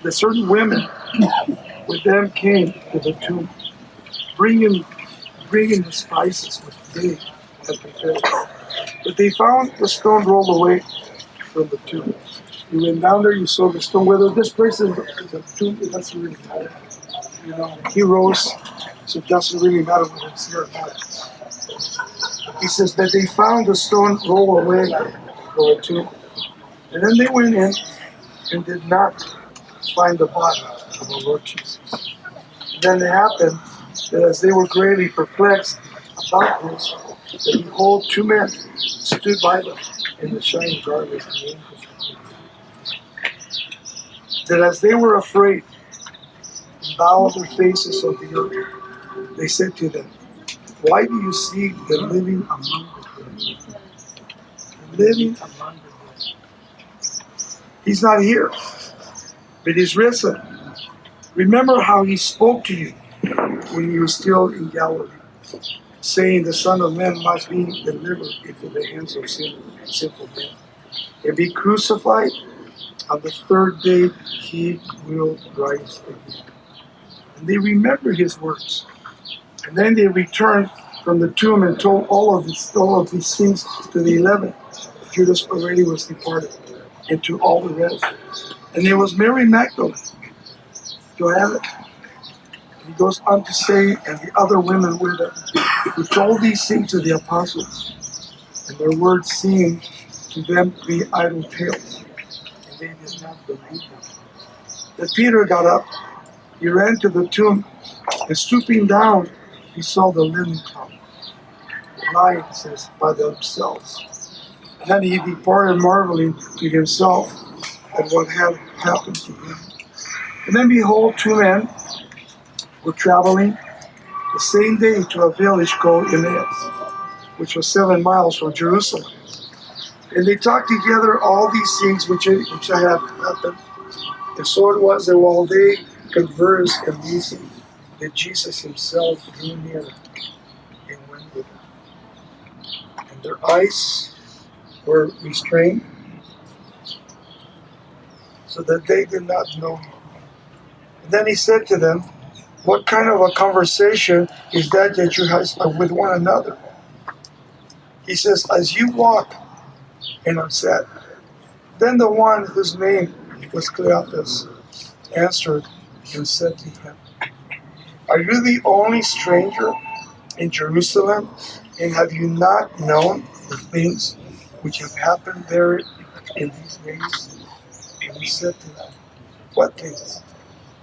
The certain women with them came to the tomb, bringing the spices which they had prepared. But they found the stone rolled away from the tomb. You went down there, you saw the stone. Whether this place is the tomb, it doesn't really matter. You know, he rose, so it doesn't really matter whether it's here or not. He says that they found the stone rolled away from the tomb. And then they went in and did not find the body of the Lord Jesus. And then it happened that as they were greatly perplexed about this, that behold, two men stood by them in the shining garments of the angels. That as they were afraid and bowed their faces on the earth, they said to them, why do you seek the living among the dead? The living among the dead. He's not here, but he's risen. Remember how he spoke to you when you were still in Galilee, saying the Son of Man must be delivered into the hands of sinful men and be crucified. On the third day he will rise again. And they remembered his words. And then they returned from the tomb and told all of these things to the 11. Judas already was departed, and to all the rest. And there was Mary Magdalene, Joanna. He goes on to say, and the other women with them, who told these things to the apostles, and their words seemed to them to be idle tales, and they did not believe them. Then Peter got up, he ran to the tomb, and stooping down, he saw the linen cloth, lying, says, by themselves. And then he departed, marveling to himself at what had happened to him. And then behold, two men were traveling the same day to a village called Emmaus, which was 7 miles from Jerusalem. And they talked together all these things which had happened. And so it was that while they conversed and reasoned, that Jesus himself drew near and went with them. And their eyes were restrained, so that they did not know him. And then he said to them, what kind of a conversation is that you have with one another? He says, as you walk and are sad. Then the one whose name was Cleopas answered and said to him, are you the only stranger in Jerusalem, and have you not known the things which have happened there in these days? And he said to them, what things?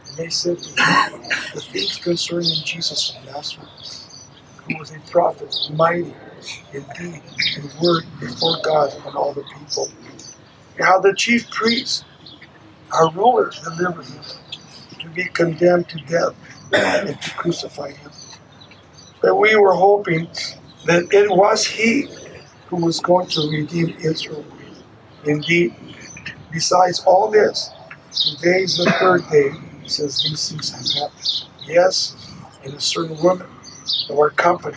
And they said to him, the things concerning Jesus of Nazareth, who was a prophet, mighty in deed and word before God and all the people. And how the chief priests, our rulers, delivered him to be condemned to death and to crucify him. But we were hoping that it was he who was going to redeem Israel. Indeed, besides all this, today is the third day, since these things have happened. Yes, and a certain woman of our company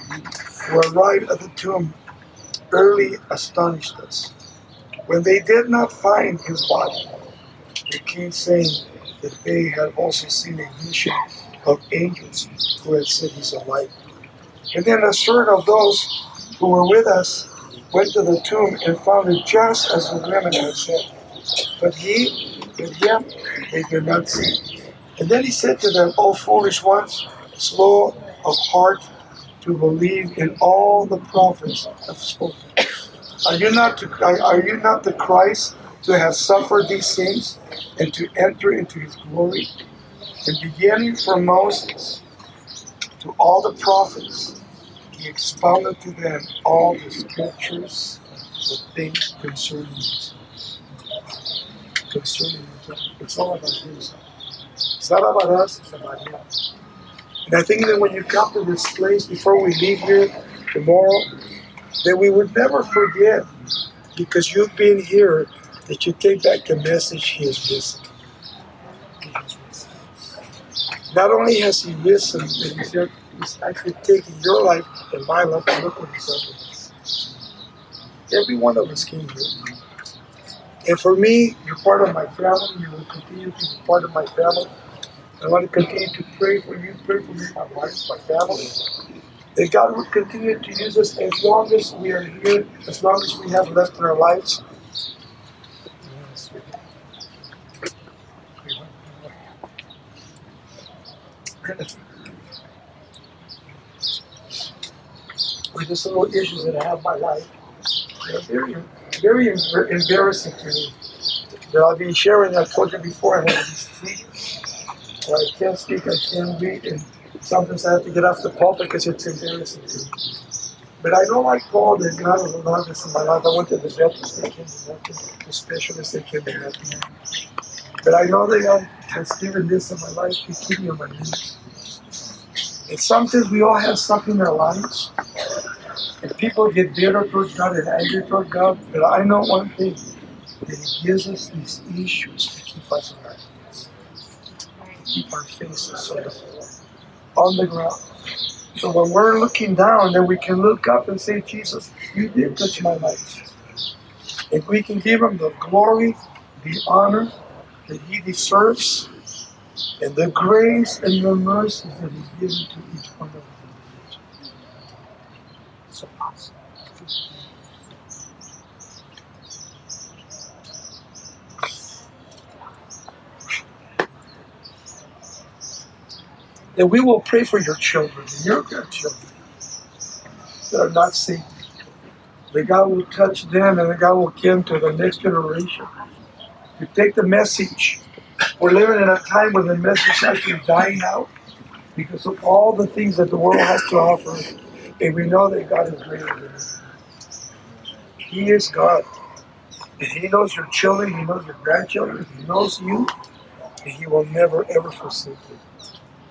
who arrived at the tomb early astonished us. When they did not find his body, they came saying that they had also seen a vision of angels who had said he's alive. And then a certain of those who were with us went to the tomb and found it just as the women had said. But him, they did not see. And then he said to them, O foolish ones, slow of heart to believe in all the prophets have spoken. Are you not the Christ to have suffered these things and to enter into his glory? And beginning from Moses to all the prophets, he expounded to them all the scriptures, the things concerning himself. It's all about himself. It's not about us, it's about him. And I think that when you come to this place before we leave here tomorrow, that we would never forget, because you've been here, that you take back the message he has risen. He has risen. Not only has he risen, but he's actually taking your life and my life and look what he's done with us. Every one of us came here. And for me, you're part of my family. You will continue to be part of my family. I want to continue to pray for you, pray for me, my wife, my family. That God will continue to use us as long as we are here, as long as we have left in our lives. With just little issues that I have in my life, they're very embarrassing to me. That I'll be sharing. I told you before, I have these things where I can't speak, I can't read, and sometimes I have to get off the pulpit because it's embarrassing to me. But I know, like Paul, that God will allow this in my life. I went to the dentist, they can't do nothing. The specialist, they can't do nothing. But I know that God has given this in my life to keep me on my knees. And sometimes we all have something in our lives, and people get bitter towards God and angry towards God. But I know one thing, that He gives us these issues to keep us on our knees, to keep our faces on the floor, on the ground. So when we're looking down, then we can look up and say, Jesus, you did touch my life. And we can give Him the glory, the honor that He deserves, and the grace and the mercies that He's given to each one of us. So awesome. That we will pray for your children and your grandchildren that are not saved. That God will touch them and that God will give them to the next generation. You take the message. We're living in a time when the message is actually dying out because of all the things that the world has to offer. And we know that God is greater than it. He is God. And He knows your children, He knows your grandchildren, He knows you, and He will never ever forsake you.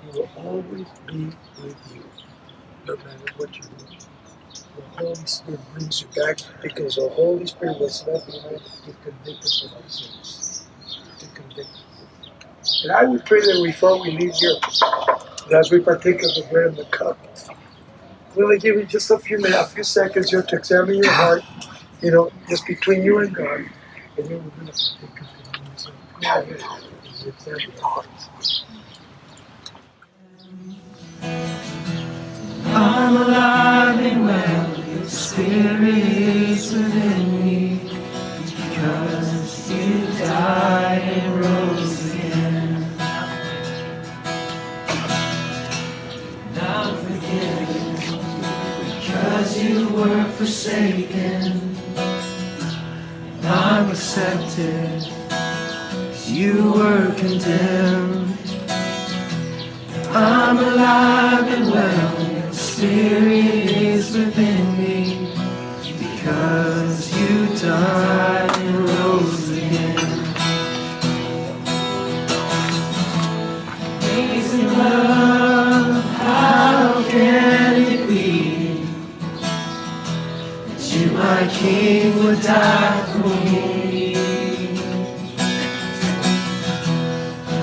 He will always be with you, no matter what you do. The Holy Spirit brings you back because the Holy Spirit was left behind to convict us of our sins. To convict us. And I would pray that before we leave here, that as we partake of the bread and the cup, we'll give you just a few minutes, a few seconds here to examine your heart, just between you and God. And then we're going to partake of the communion. So go ahead and examine your hearts. I'm alive and well, your spirit is within me, because you died and rose again. Now forgiven, because you were forsaken. I'm accepted, because you were condemned. I'm alive and well, your spirit is within me, because you died and rose again. Amazing love, how can it be that you, my King, would die for me?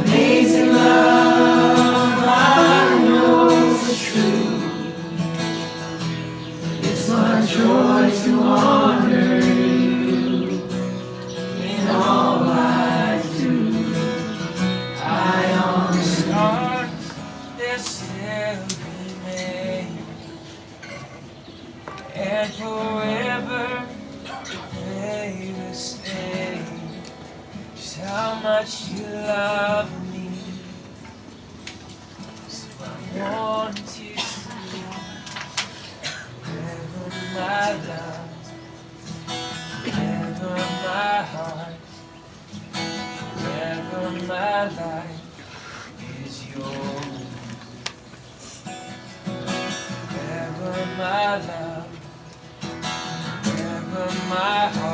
Amazing love, I know it's true. It's my joy to honor you in all I do. I honor scars that still remain, and forever they will stay. Just how much you love me. So I want to see forever my love, forever my heart, forever my life is yours. Forever my love, forever my heart.